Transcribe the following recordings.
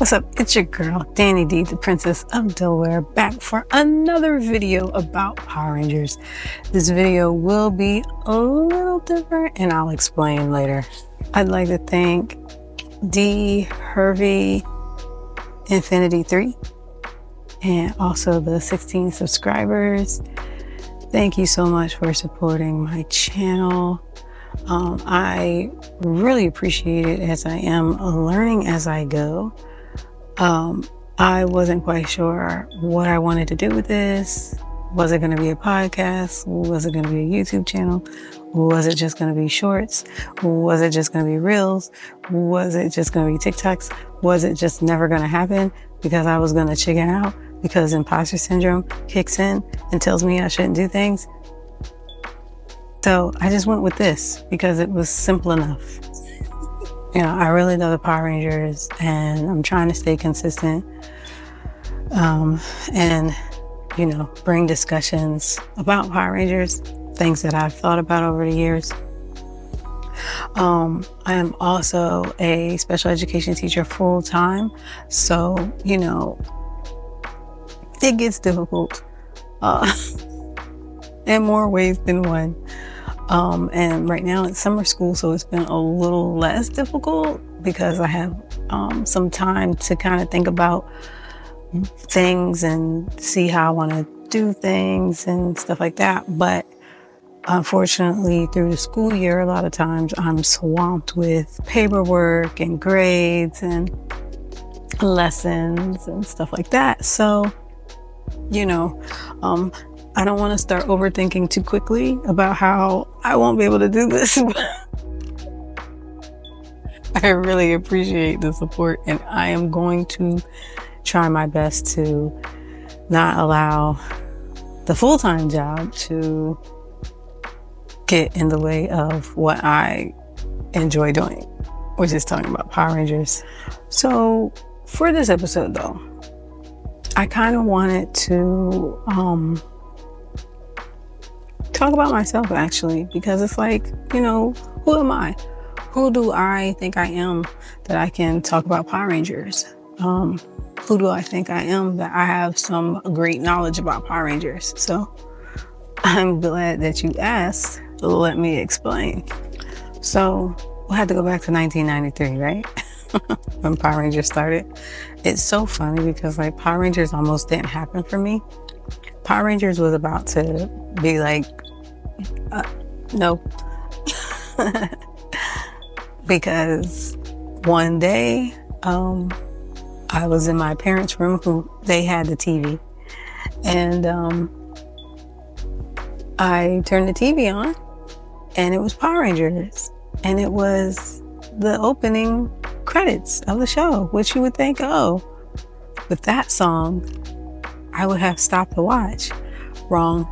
What's up? It's your girl, Danny D, the Princess of Delaware, back for another video about Power Rangers. This video will be a little different and I'll explain later. I'd like to thank D Hervey Infinity 3 and also the 16 subscribers. Thank you so much for supporting my channel. I really appreciate it, as I am learning as I go. I wasn't quite sure what I wanted to do with this. Was it going to be a podcast? Was it going to be a YouTube channel? Was it just going to be shorts? Was it just going to be reels? Was it just going to be TikToks? Was it just never going to happen because I was going to chicken out because imposter syndrome kicks in and tells me I shouldn't do things? So I just went with this because it was simple enough. You know, I really love the Power Rangers and I'm trying to stay consistent and, you know, bring discussions about Power Rangers, things that I've thought about over the years. I am also a special education teacher full time. So, you know, it gets difficult in more ways than one. And right now it's summer school, so it's been a little less difficult because I have some time to kind of think about things and see how I want to do things and stuff like that. But unfortunately, through the school year, a lot of times I'm swamped with paperwork and grades and lessons and stuff like that. So, you know, I don't want to start overthinking too quickly about how I won't be able to do this. I really appreciate the support and I am going to try my best to not allow the full-time job to get in the way of what I enjoy doing, which is talking about Power Rangers. So for this episode though, I kind of wanted to talk about myself actually, because it's like, you know, who am I? Who do I think I am that I can talk about Power Rangers? Who do I think I am that I have some great knowledge about Power Rangers? So I'm glad that you asked. Let me explain. So we'll have to go back to 1993, right? When Power Rangers started. It's so funny because like Power Rangers almost didn't happen for me. Power Rangers was about to be like, no. Because one day, I was in my parents' room they had the TV. And I turned the TV on and it was Power Rangers. And it was the opening credits of the show, which you would think, oh, with that song, I would have stopped to watch. Wrong.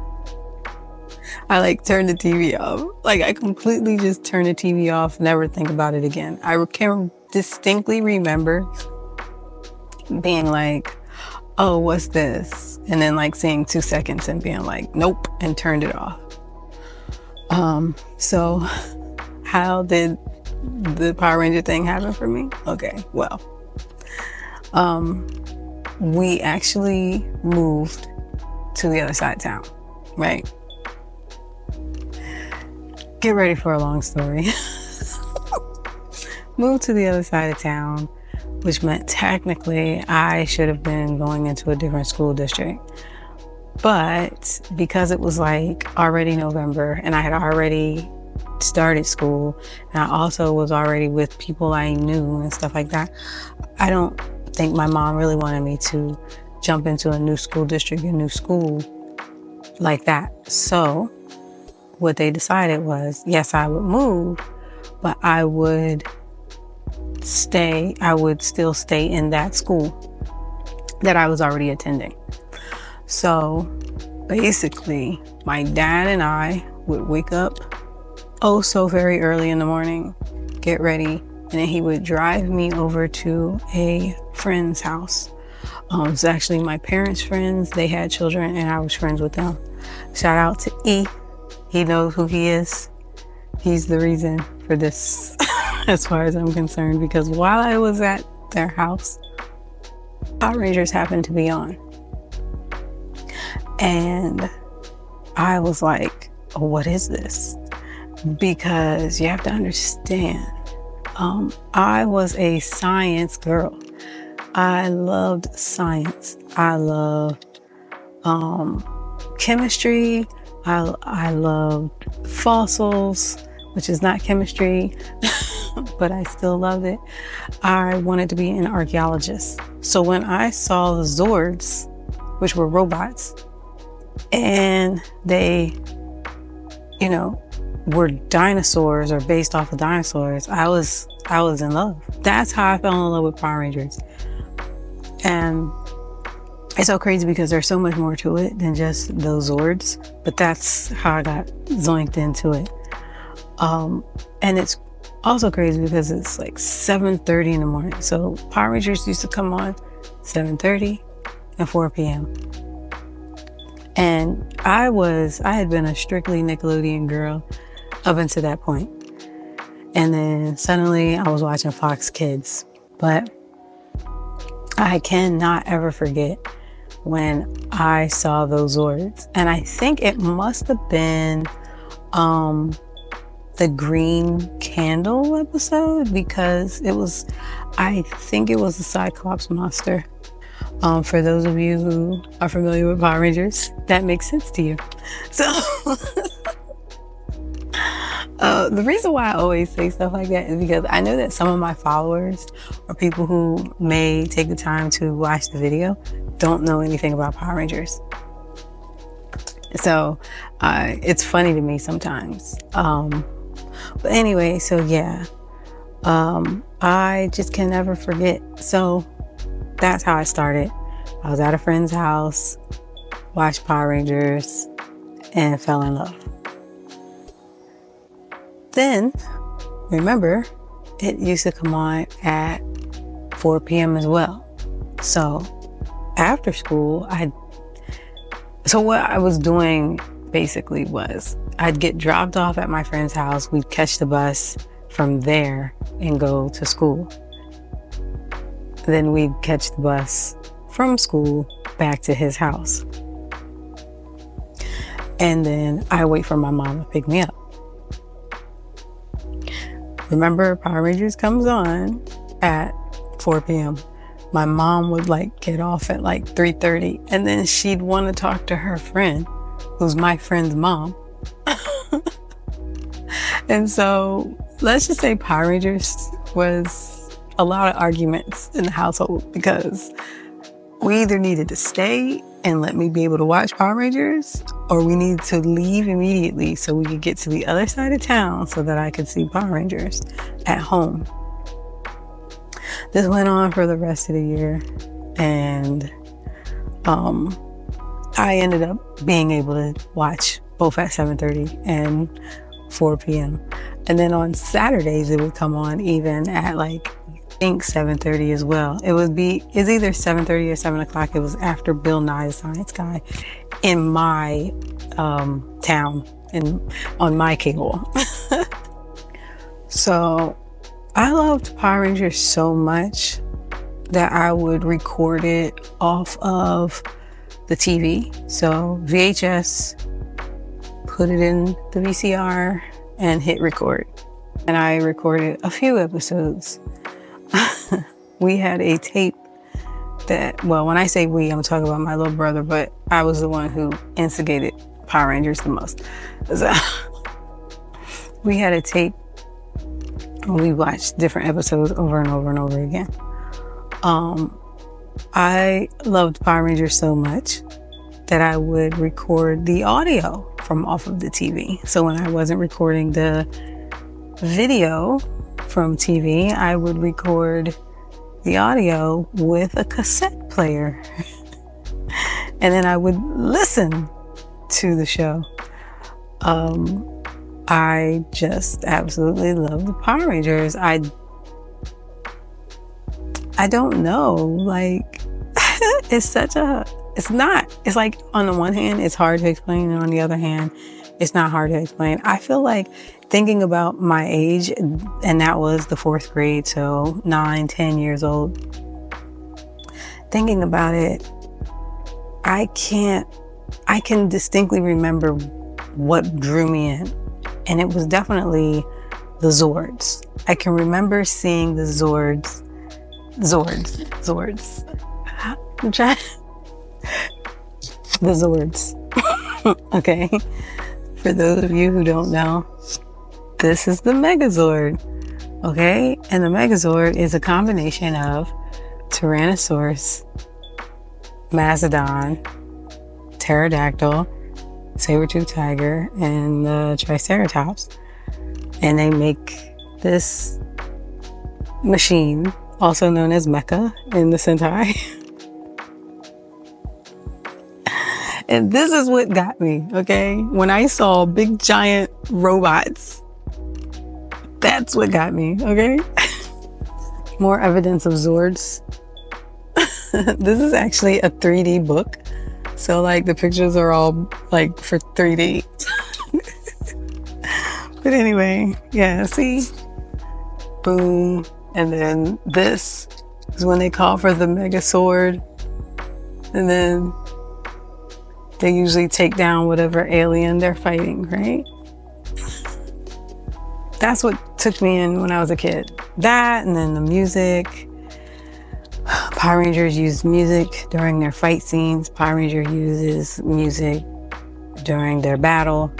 I like turned the TV off. Like I completely just turned the TV off, never think about it again. I can distinctly remember being like, oh, what's this? And then like seeing 2 seconds and being like, nope, and turned it off. So how did the Power Ranger thing happen for me? Okay, well, we actually moved to the other side of town, right? Get ready for a long story. Moved to the other side of town, which meant technically I should have been going into a different school district. But because it was like already November and I had already started school and I also was already with people I knew and stuff like that, I don't think my mom really wanted me to jump into a new school district, a new school like that. So what they decided was, yes, I would move, but I would still stay in that school that I was already attending. So basically, my dad and I would wake up oh so very early in the morning, get ready, and then he would drive me over to a friend's house. It's actually my parents' friends. They had children and I was friends with them. Shout out to E. He knows who he is. He's the reason for this as far as I'm concerned, because while I was at their house, Power Rangers happened to be on. And I was like, oh, what is this? Because you have to understand, I was a science girl. I loved science. I loved chemistry. I loved fossils, which is not chemistry, but I still loved it. I wanted to be an archaeologist. So when I saw the Zords, which were robots, and they, were dinosaurs or based off of dinosaurs, I was in love. That's how I fell in love with Power Rangers. And it's so crazy because there's so much more to it than just those Zords, but that's how I got zoinked into it. And it's also crazy because it's like 7:30 in the morning. So Power Rangers used to come on 7:30 and 4 p.m. And I had been a strictly Nickelodeon girl up until that point. And then suddenly I was watching Fox Kids. But I cannot ever forget when I saw those Zords. And I think it must have been the Green Candle episode, because I think it was the Cyclops monster. For those of you who are familiar with Power Rangers, that makes sense to you. So the reason why I always say stuff like that is because I know that some of my followers or people who may take the time to watch the video don't know anything about Power Rangers. So it's funny to me sometimes. But anyway, so yeah, I just can never forget. So that's how I started. I was at a friend's house, watched Power Rangers, and fell in love. Then, remember, it used to come on at 4 p.m. as well. So after school, what I was doing basically was I'd get dropped off at my friend's house. We'd catch the bus from there and go to school. Then we'd catch the bus from school back to his house. And then I wait for my mom to pick me up. Remember, Power Rangers comes on at 4 p.m. My mom would get off at 3:30, and then she'd want to talk to her friend, who's my friend's mom. And so let's just say Power Rangers was a lot of arguments in the household, because we either needed to stay and let me be able to watch Power Rangers, or we needed to leave immediately so we could get to the other side of town so that I could see Power Rangers at home. This went on for the rest of the year, and I ended up being able to watch both at 7:30 and 4 p.m. And then on Saturdays, it would come on even at I think 7:30 as well. It's either 7:30 or 7 o'clock. It was after Bill Nye the Science Guy in my town and on my cable. So I loved Power Rangers so much that I would record it off of the TV. So VHS, put it in the VCR and hit record. And I recorded a few episodes. We had a tape that, well, when I say we, I'm talking about my little brother, but I was the one who instigated Power Rangers the most. So we had a tape and we watched different episodes over and over and over again. I loved Power Rangers so much that I would record the audio from off of the TV. So when I wasn't recording the video from TV, I would record the audio with a cassette player. And then I would listen to the show. I just absolutely love the Power Rangers. I don't know, it's on the one hand, it's hard to explain, and on the other hand, it's not hard to explain. I feel like thinking about my age, and that was the 4th grade, so 9, 10 years old, thinking about it, I can distinctly remember what drew me in. And it was definitely the Zords. I can remember seeing the Zords. I'm trying. The Zords. Okay. For those of you who don't know, this is the Megazord. Okay. And the Megazord is a combination of Tyrannosaurus, Mastodon, Pterodactyl, saber-toothed tiger, and the Triceratops. And they make this machine, also known as Mecha in the Sentai. And this is what got me, okay? When I saw big giant robots, that's what got me, okay? More evidence of Zords. This is actually a 3D book. So like the pictures are all like for 3D. But anyway, yeah, see? Boom. And then this is when they call for the Megazord. And then they usually take down whatever alien they're fighting, right? That's what took me in when I was a kid. That, and then the music. Power Rangers use music during their fight scenes. Power Ranger uses music during their battle.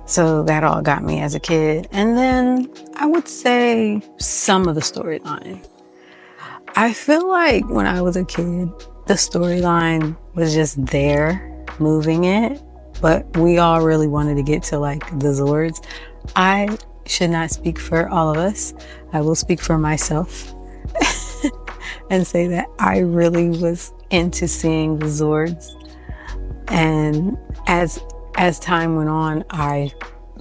So that all got me as a kid. And then I would say some of the storyline. I feel like when I was a kid, the storyline was just there, moving it, but we all really wanted to get to like the Zords. I should not speak for all of us. I will speak for myself and say that I really was into seeing the Zords. And as time went on, I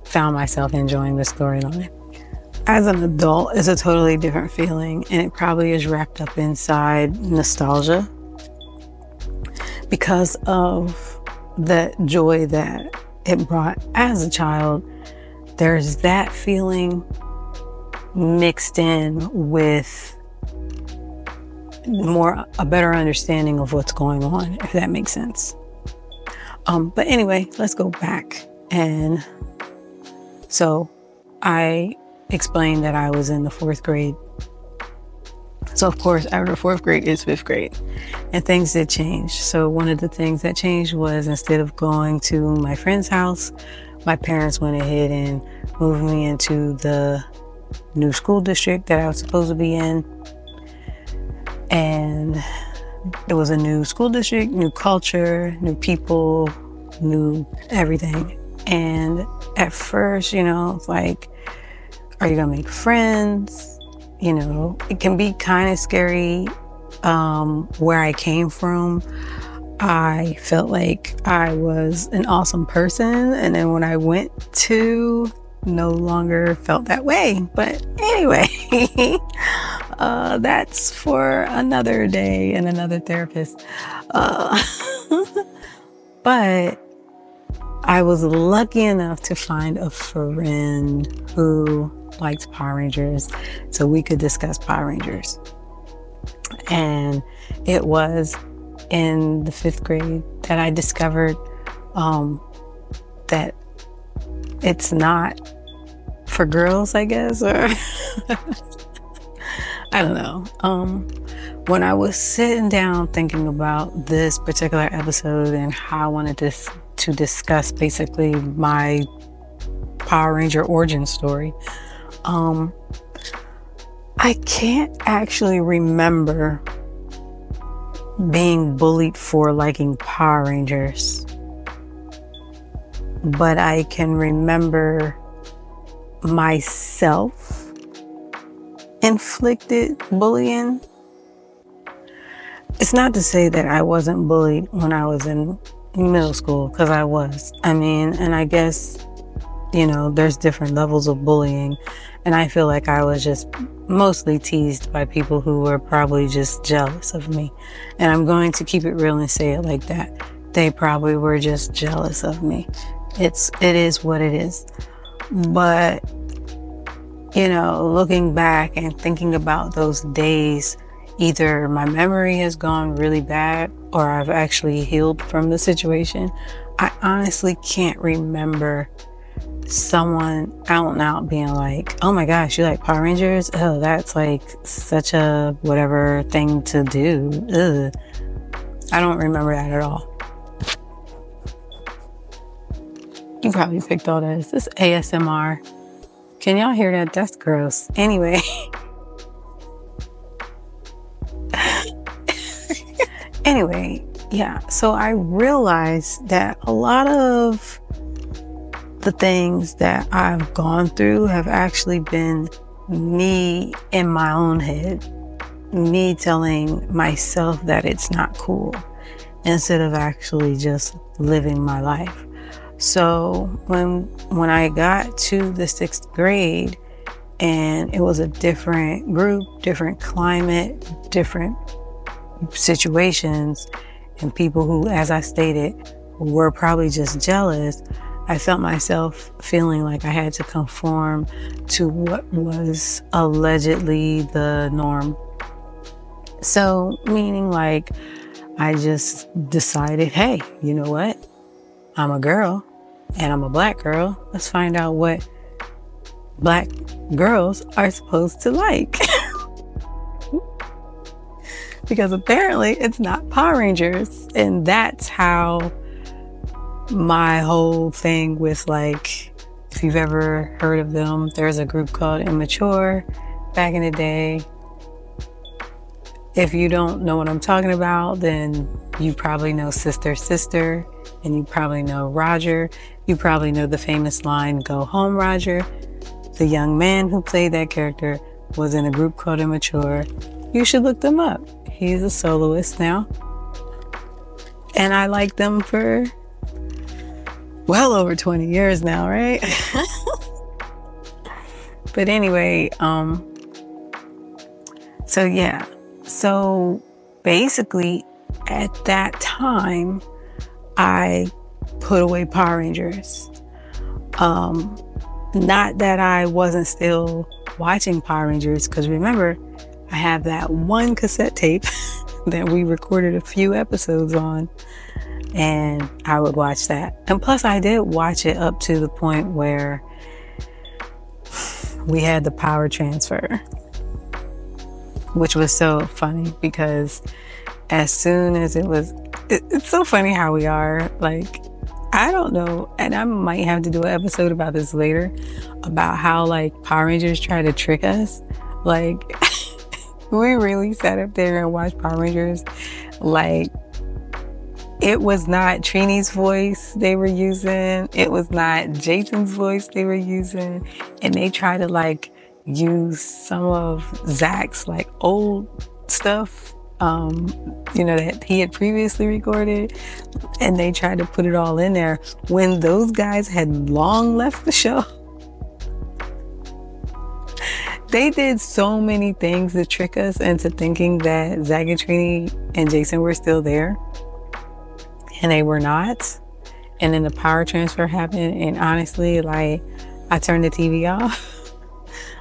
found myself enjoying the storyline. As an adult, it's a totally different feeling, and it probably is wrapped up inside nostalgia because of the joy that it brought as a child. There's that feeling mixed in with a better understanding of what's going on, if that makes sense. But anyway, let's go back. And so I explained that I was in the 4th grade. So of course, after 4th grade is 5th grade, and things did change. So one of the things that changed was, instead of going to my friend's house, my parents went ahead and moved me into the new school district that I was supposed to be in. And it was a new school district, new culture, new people, new everything. And at first, it's like, are you gonna make friends? It can be kind of scary. Where I came from, I felt like I was an awesome person. And then when I went to, no longer felt that way. But anyway, that's for another day and another therapist. But I was lucky enough to find a friend who liked Power Rangers, so we could discuss Power Rangers. And it was in the 5th grade that I discovered that it's not for girls, I guess, or I don't know. When I was sitting down thinking about this particular episode and how I wanted to discuss basically my Power Ranger origin story, I can't actually remember being bullied for liking Power Rangers, but I can remember myself inflicted bullying. It's not to say that I wasn't bullied when I was in middle school, because I was. And I guess, there's different levels of bullying. And I feel like I was just mostly teased by people who were probably just jealous of me. And I'm going to keep it real and say it like that. They probably were just jealous of me. It is what it is. But, looking back and thinking about those days, either my memory has gone really bad or I've actually healed from the situation. I honestly can't remember someone out and out being like, oh my gosh, you like Power Rangers? Oh, that's like such a whatever thing to do. Ugh. I don't remember that at all. You probably picked all this. This ASMR. Can y'all hear that? That's gross. Anyway. Anyway, yeah. So I realized that a lot of the things that I've gone through have actually been me in my own head, me telling myself that it's not cool instead of actually just living my life. So when I got to the 6th grade and it was a different group, different climate, different situations, and people who, as I stated, were probably just jealous, I felt myself feeling like I had to conform to what was allegedly the norm. So, meaning like, I just decided, hey, you know what? I'm a girl and I'm a black girl. Let's find out what black girls are supposed to like. Because apparently it's not Power Rangers. And that's how my whole thing with, like, if you've ever heard of them, there's a group called Immature back in the day. If you don't know what I'm talking about, then you probably know Sister Sister, and you probably know Roger. You probably know the famous line, "Go home, Roger." The young man who played that character was in a group called Immature. You should look them up. He's a soloist now. And I like them for well over 20 years now, right? But anyway, so yeah. So basically at that time, I put away Power Rangers. Not that I wasn't still watching Power Rangers, because remember, I have that one cassette tape that we recorded a few episodes on, and I would watch that. And plus I did watch it up to the point where we had the power transfer, which was so funny because as soon as it's so funny how we are, like, I don't know, and I might have to do an episode about this later, about how like Power Rangers try to trick us. Like, we really sat up there and watched Power Rangers. Like, it was not Trini's voice they were using. It was not Jason's voice they were using. And they try to like use some of Zach's like old stuff, that he had previously recorded. And they tried to put it all in there when those guys had long left the show. They did so many things to trick us into thinking that Zach and Trini and Jason were still there. And they were not. And then the power transfer happened. And honestly, like, I turned the TV off.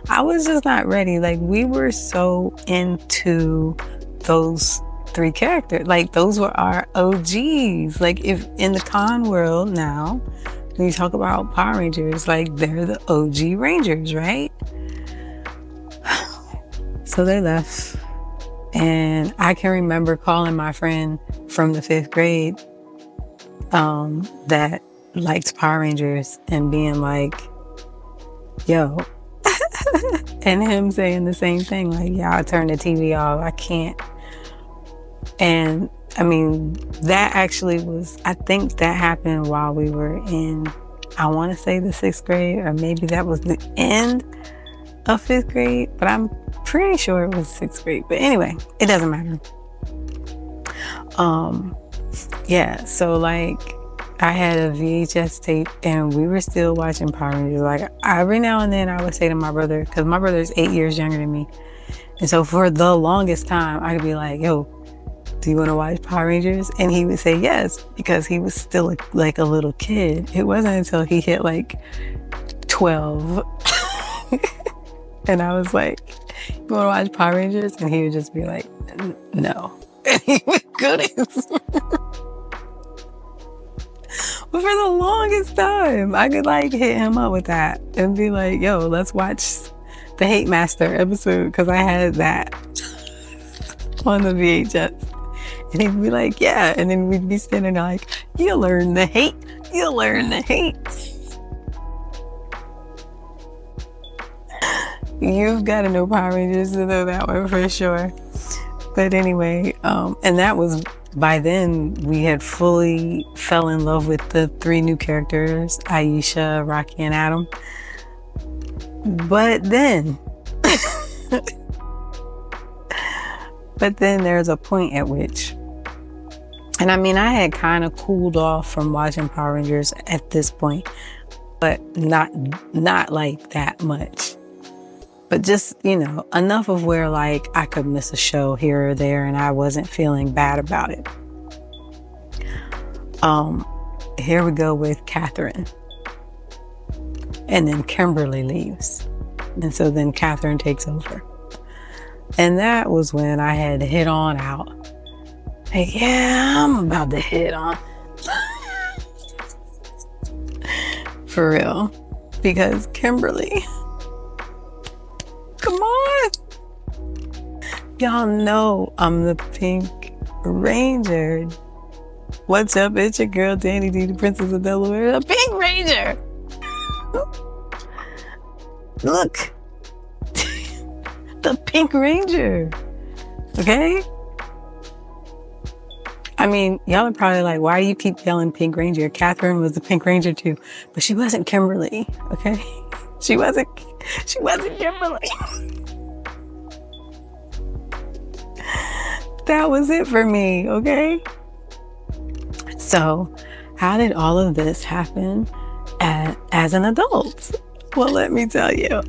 I was just not ready. Like, we were so into those 3 characters. Like, those were our OGs. Like, if in the con world now, when you talk about Power Rangers, like, they're the OG Rangers, right? So they left. And I can remember calling my friend from the 5th grade that liked Power Rangers and being like, yo. And him saying the same thing, like, yeah, I turned the TV off. I can't. And I mean, that actually was, I think that happened while we were in, I want to say the 6th grade, or maybe that was the end of 5th grade, but I'm pretty sure it was 6th grade. But anyway, it doesn't matter. Yeah, so like, I had a VHS tape and we were still watching Power Rangers. Like, every now and then I would say to my brother, because my brother is 8 years younger than me. And so for the longest time, I could be like, yo, do you want to watch Power Rangers? And he would say yes, because he was still like a little kid. It wasn't until he hit like 12. And I was like, you want to watch Power Rangers? And he would just be like, No. Goodness. But for the longest time, I could like hit him up with that and be like, yo, let's watch the Hate Master episode, because I had that on the VHS. And he'd be like, yeah. And then we'd be standing there like, you'll learn the hate. You'll learn the hate. You've got to know Power Rangers to know that one for sure. But anyway, and that was, by then, we had fully fell in love with the 3 new characters, Aisha, Rocky, and Adam. But then, there's a point at which, and I mean, I had kind of cooled off from watching Power Rangers at this point, but not like that much. But just, you know, enough of where like I could miss a show here or there and I wasn't feeling bad about it. Here we go with Catherine. And then Kimberly leaves. And so then Catherine takes over. And that was when I had to hit on out. Like, yeah, I'm about to hit on. For real. Because Kimberly... Come on. Y'all know I'm the Pink Ranger. What's up? It's your girl, Danny D, the Princess of Delaware, the Pink Ranger. Look. The Pink Ranger. Okay? I mean, y'all are probably like, why do you keep yelling Pink Ranger? Catherine was the Pink Ranger too. But she wasn't Kimberly, okay? She wasn't Kimberly. That was it for me, okay? So, how did all of this happen as an adult? Well, let me tell you.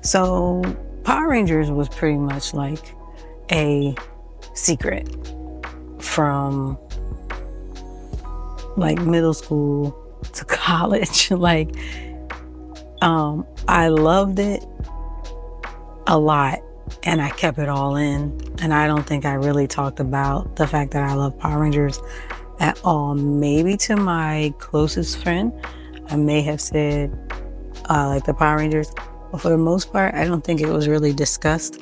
So, Power Rangers was pretty much like a secret from like middle school to college. Like, I loved it a lot and I kept it all in. And I don't think I really talked about the fact that I love Power Rangers at all. Maybe to my closest friend, I may have said like the Power Rangers, but for the most part, I don't think it was really discussed.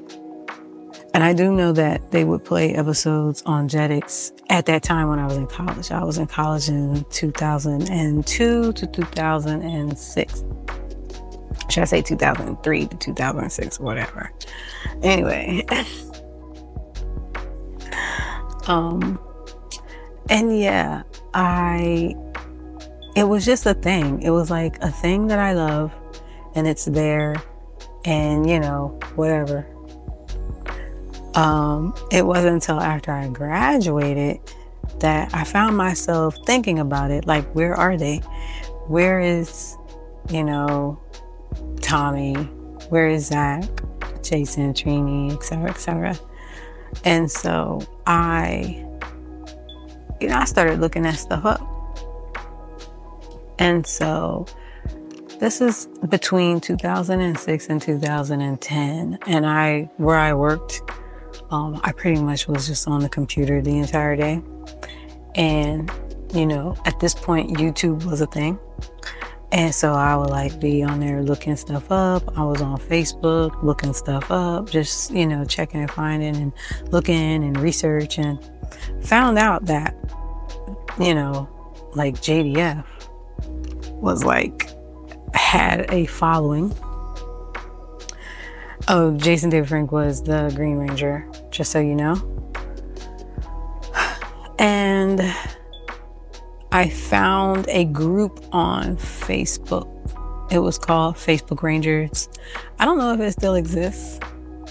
And I do know that they would play episodes on Jetix at that time when I was in college. I was in college in 2002 to 2006. Should I say 2003 to 2006, whatever. Anyway. And yeah, it was just a thing. It was like a thing that I love and it's there and, you know, whatever. It wasn't until after I graduated that I found myself thinking about it. Like, where are they? Where is, you know, Tommy? Where is Zach, Jason, Trini, etc., etc.? And so I started looking that stuff up. And so this is between 2006 and 2010. And where I worked, I pretty much was just on the computer the entire day. And, you know, at this point, YouTube was a thing. And so I would like be on there looking stuff up. I was on Facebook looking stuff up, just, you know, checking and finding and looking and research, and found out that, you know, like JDF was like, had a following. Oh, Jason David Frank was the Green Ranger, just so you know. And I found a group on Facebook. It was called Facebook Rangers. I don't know if it still exists,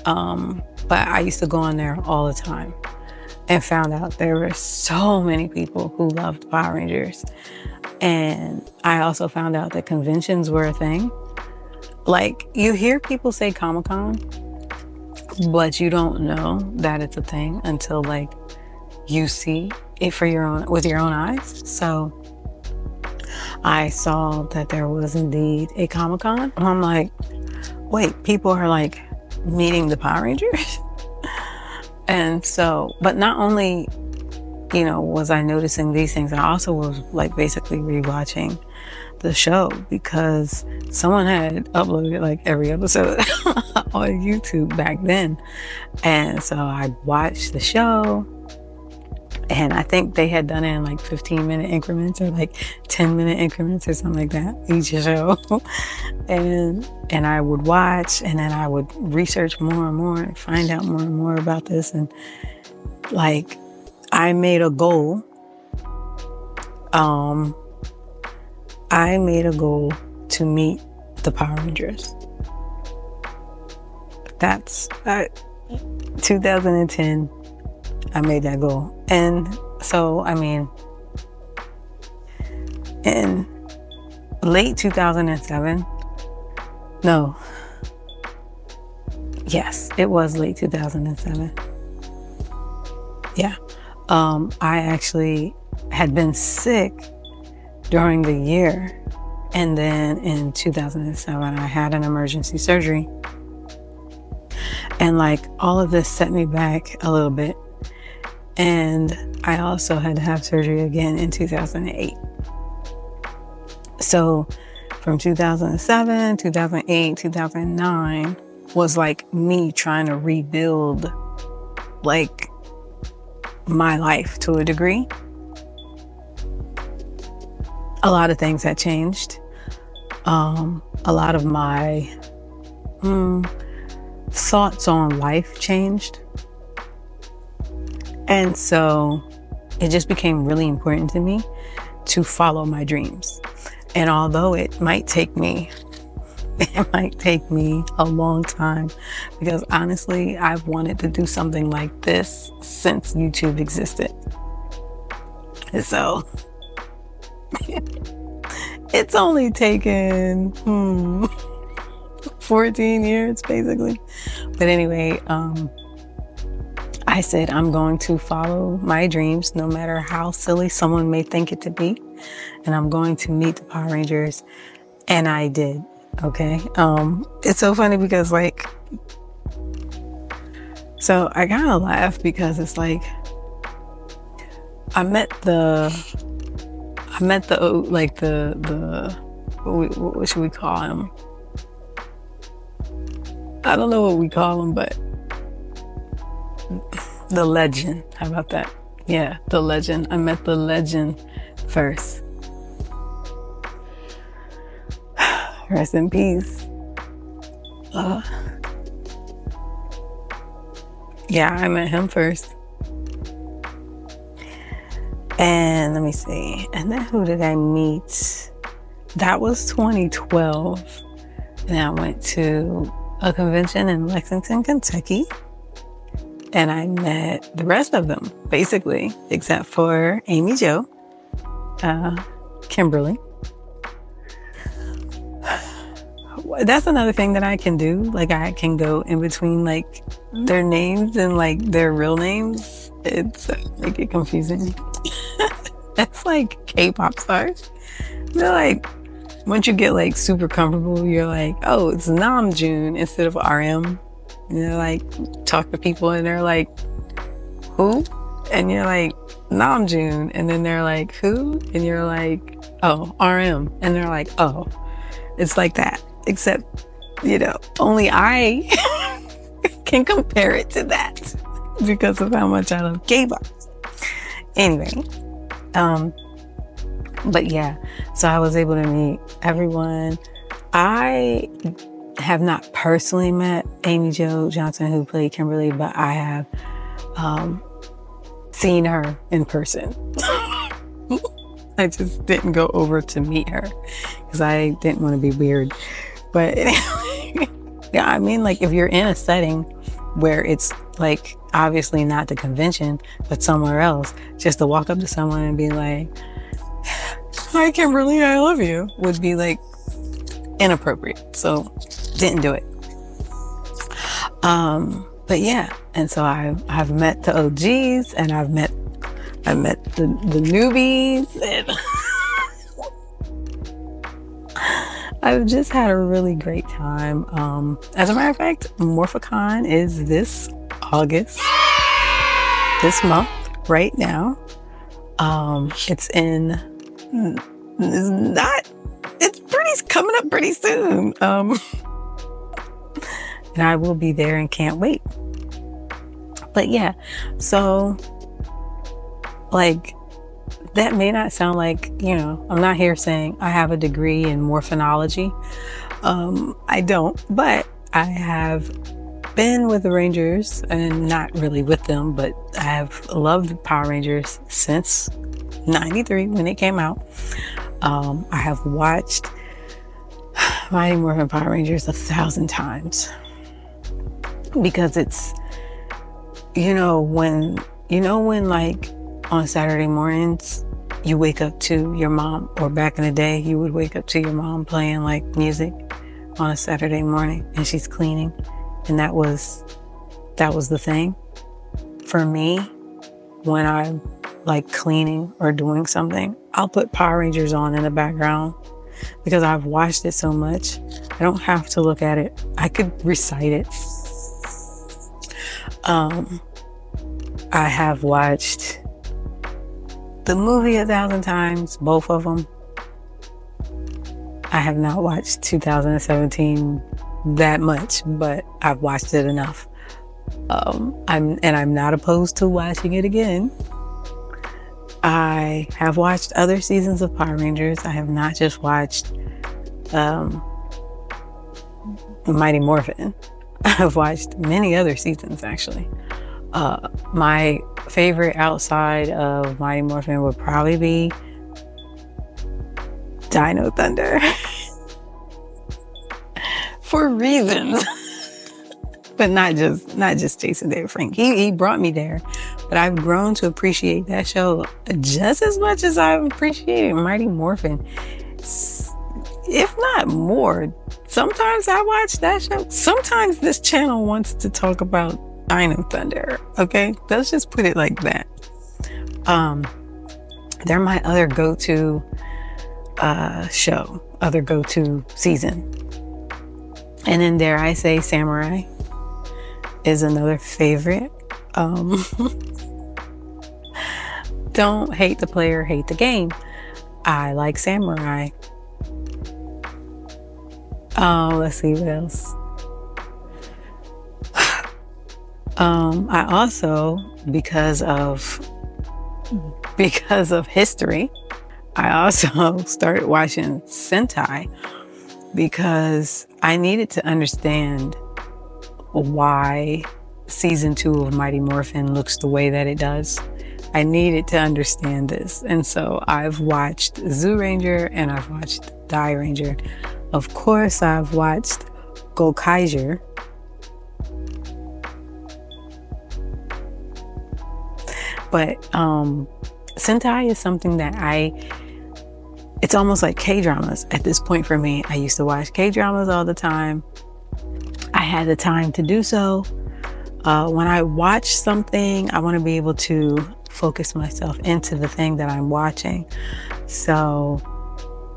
but I used to go on there all the time and found out there were so many people who loved Power Rangers. And I also found out that conventions were a thing. Like, you hear people say Comic-Con, but you don't know that it's a thing until like you see it with your own eyes. So I saw that there was indeed a Comic-Con. And I'm like, wait, people are like meeting the Power Rangers? And so, but not only, was I noticing these things, I also was like basically rewatching the show because someone had uploaded like every episode on YouTube back then. And so I watched the show, and I think they had done it in like 15-minute increments or like 10-minute increments or something like that, each show. and I would watch, and then I would research more and more and find out more and more about this. And like, I made a goal. I made a goal to meet the Power Rangers. That's 2010. I made that goal. And so, I mean, in late 2007, no, yes, it was late 2007. Yeah. I actually had been sick during the year. And then in 2007, I had an emergency surgery. And like all of this set me back a little bit. And I also had to have surgery again in 2008. So from 2007, 2008, 2009 was like me trying to rebuild like my life to a degree. A lot of things had changed. A lot of my thoughts on life changed. And so it just became really important to me to follow my dreams. And although it might take me a long time, because honestly, I've wanted to do something like this since YouTube existed. And so it's only taken 14 years basically. But anyway, I said I'm going to follow my dreams no matter how silly someone may think it to be. And I'm going to meet the Power Rangers. And I did. Okay. It's so funny because like, so I kind of laugh because it's like, I met the what should we call him? I don't know what we call him, but the legend. How about that? Yeah, the legend. I met the legend first. Rest in peace. Yeah, I met him first. And let me see. And then who did I meet? That was 2012. And I went to a convention in Lexington, Kentucky. And I met the rest of them, basically, except for Amy Jo, Kimberly. That's another thing that I can do. Like, I can go in between like their names and like their real names. It's make it confusing. That's like K-pop stars. They're like, once you get like super comfortable, you're like, oh, it's Namjoon instead of RM. You know, like talk to people and they're like, who? And you're like, Namjoon. And then they're like, who? And you're like, oh, RM. And they're like, oh, it's like that. Except, only I can compare it to that because of how much I love K-pop. Anyway, but yeah, so I was able to meet everyone. I have not personally met Amy Jo Johnson, who played Kimberly, but I have seen her in person. I just didn't go over to meet her because I didn't want to be weird. But anyway, yeah, I mean, like if you're in a setting where it's like obviously not the convention, but somewhere else, just to walk up to someone and be like, hi, Kimberly, I love you, would be like inappropriate. So didn't do it. But yeah, and so I've met the OGs and I've met the newbies, and I've just had a really great time. As a matter of fact, MorphaCon is this August. this month, right now. It's coming up pretty soon. And I will be there and can't wait. But yeah, so like, that may not sound like, I'm not here saying I have a degree in morphonology. I don't, but I have been with the Rangers, and not really with them, but I have loved Power Rangers since 93 when it came out. I have watched Mighty Morphin Power Rangers 1,000 times because it's, when like on Saturday mornings you wake up to your mom, or back in the day you would wake up to your mom playing like music on a Saturday morning and she's cleaning, and that was the thing for me. When I'm like cleaning or doing something, I'll put Power Rangers on in the background because I've watched it so much. I don't have to look at it. I could recite it. I have watched the movie 1,000 times, both of them. I have not watched 2017 that much, but I've watched it enough. I'm not opposed to watching it again. I have watched other seasons of Power Rangers. I have not just watched Mighty Morphin. I've watched many other seasons, actually. My favorite outside of Mighty Morphin would probably be Dino Thunder. For reasons. But not just Jason David Frank. He brought me there. But I've grown to appreciate that show just as much as I've appreciated Mighty Morphin. If not more. Sometimes I watch that show. Sometimes this channel wants to talk about Dino Thunder. Okay? Let's just put it like that. They're my other go-to show. Other go-to season. And then dare I say Samurai is another favorite. Don't hate the player, hate the game. I like Samurai. Let's see what else. I also, because of history, I also started watching Sentai because I needed to understand why season 2 of Mighty Morphin looks the way that it does. I needed to understand this. And so I've watched Zyuranger and I've watched Dairanger. Of course, I've watched Gokaiger. But Sentai is something that it's almost like K-dramas at this point for me. I used to watch K-dramas all the time. I had the time to do so. When I watch something, I want to be able to focus myself into the thing that I'm watching. So,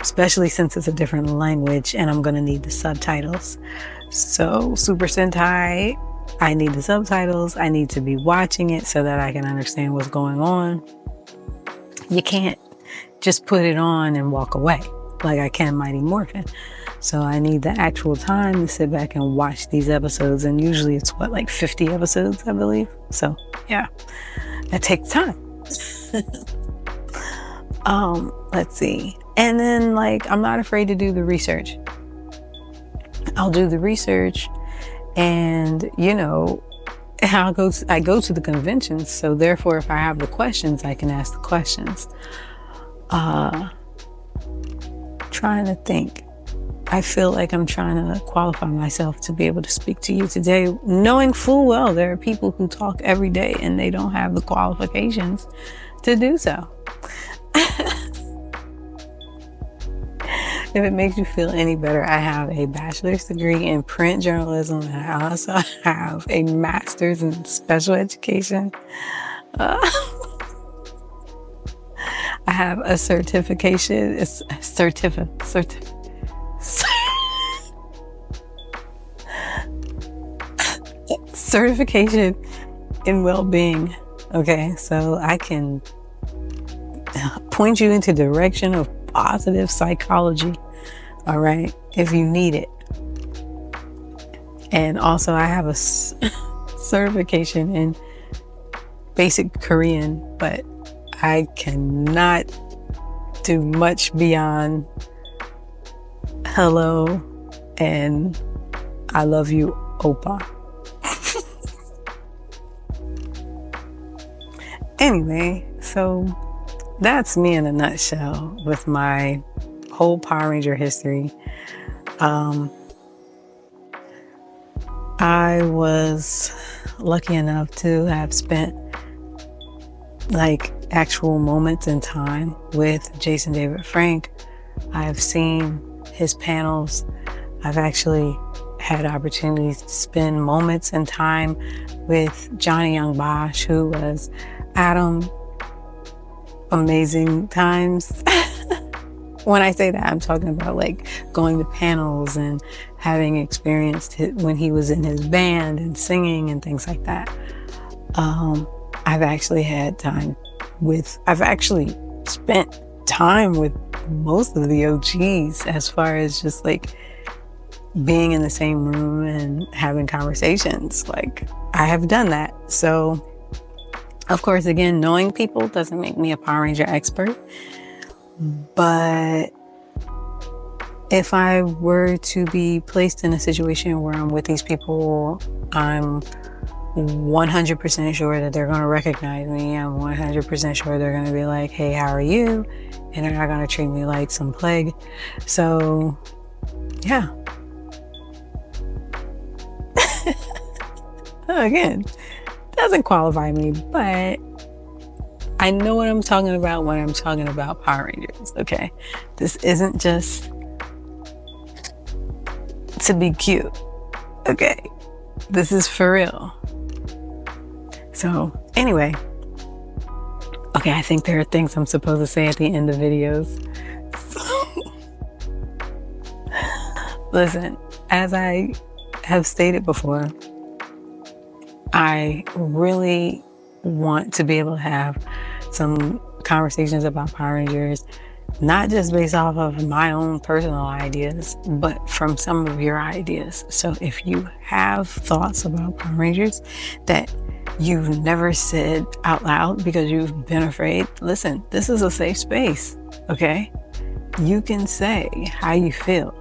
especially since it's a different language and I'm going to need the subtitles. So, Super Sentai, I need the subtitles. I need to be watching it so that I can understand what's going on. You can't just put it on and walk away like I can Mighty Morphin. So I need the actual time to sit back and watch these episodes. And usually it's like 50 episodes, I believe. So yeah, that takes time. Let's see. And then I'm not afraid to do the research. I'll do the research and, I go to the conventions. So therefore, if I have the questions, I can ask the questions. Trying to think. I feel like I'm trying to qualify myself to be able to speak to you today, knowing full well there are people who talk every day and they don't have the qualifications to do so. If it makes you feel any better, I have a bachelor's degree in print journalism and I also have a master's in special education. I have a certification in well-being Okay, so I can point you into the direction of positive psychology, all right, if you need it. And also I have a certification in basic Korean, but I cannot do much beyond hello and I love you, oppa. Anyway, so that's me in a nutshell with my whole Power Ranger history. I was lucky enough to have spent like actual moments in time with Jason David Frank. I've seen his panels. I've actually had opportunities to spend moments in time with Johnny Young Bosch, who was Adam. Amazing times. When I say that, I'm talking about like going to panels and having experienced it when he was in his band and singing and things like that. I've actually spent time with most of the OGs as far as just like being in the same room and having conversations. Like, I have done that. So, of course, again, knowing people doesn't make me a Power Ranger expert. But if I were to be placed in a situation where I'm with these people, I'm 100% sure that they're going to recognize me. I'm 100% sure they're going to be like, hey, how are you? And they're not going to treat me like some plague. So, yeah. Again, doesn't qualify me, but I know what I'm talking about when I'm talking about Power Rangers, okay? This isn't just to be cute, okay? This is for real. So, anyway. Okay, I think there are things I'm supposed to say at the end of videos. So, listen, as I have stated before, I really want to be able to have some conversations about Power Rangers, not just based off of my own personal ideas, but from some of your ideas. So if you have thoughts about Power Rangers that you've never said out loud because you've been afraid, listen, this is a safe space, okay? You can say how you feel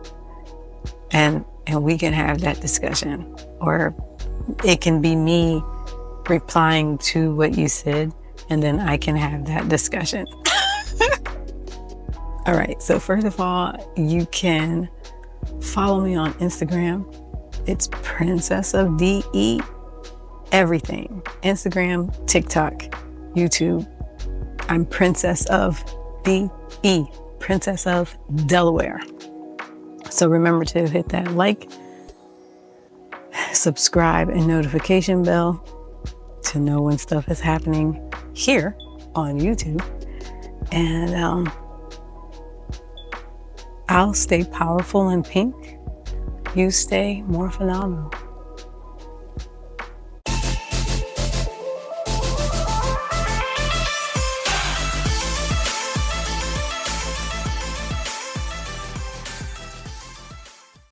and we can have that discussion, or it can be me replying to what you said, and then I can have that discussion. All right, so first of all, you can follow me on Instagram. It's Princess of DE. Everything. Instagram, TikTok, YouTube. I'm Princess of DE. Princess of Delaware. So remember to hit that like, subscribe, and notification bell to know when stuff is happening here on YouTube. And I'll stay powerful in pink. You stay more phenomenal.